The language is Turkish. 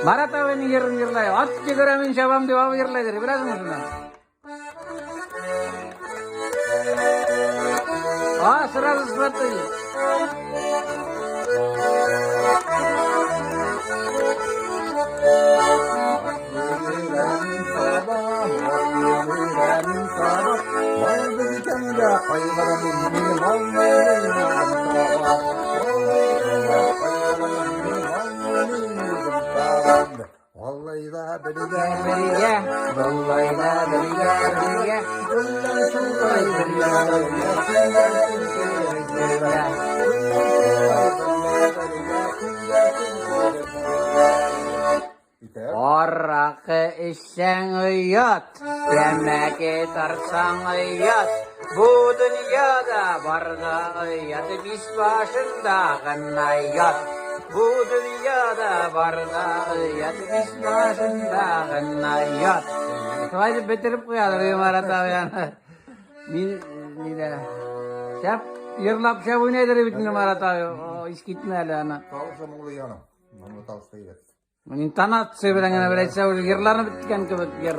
Marat abinin yerini yırlay. At çıkaramin şabam diye abi yırlaydır. Biraz mı şundan? Aa sırası sıratı. Vallahi da Beriye, vallahi da beriye. Orakı içsen yat, yemek yetersen yat. Bu dünyada var da yat, biz başında yat. Bu dünyada var da yat, biz başında yat. Haydi bitirip koyalım Marat abi yani. Bir de şap yırlap şap oynaydır bütün Marat abi. O iş gitmeli ana. Tavsam oluyor yanım. Onu tavsiye et. Tanat seberangan berasa yırlarını bitken kebet yer.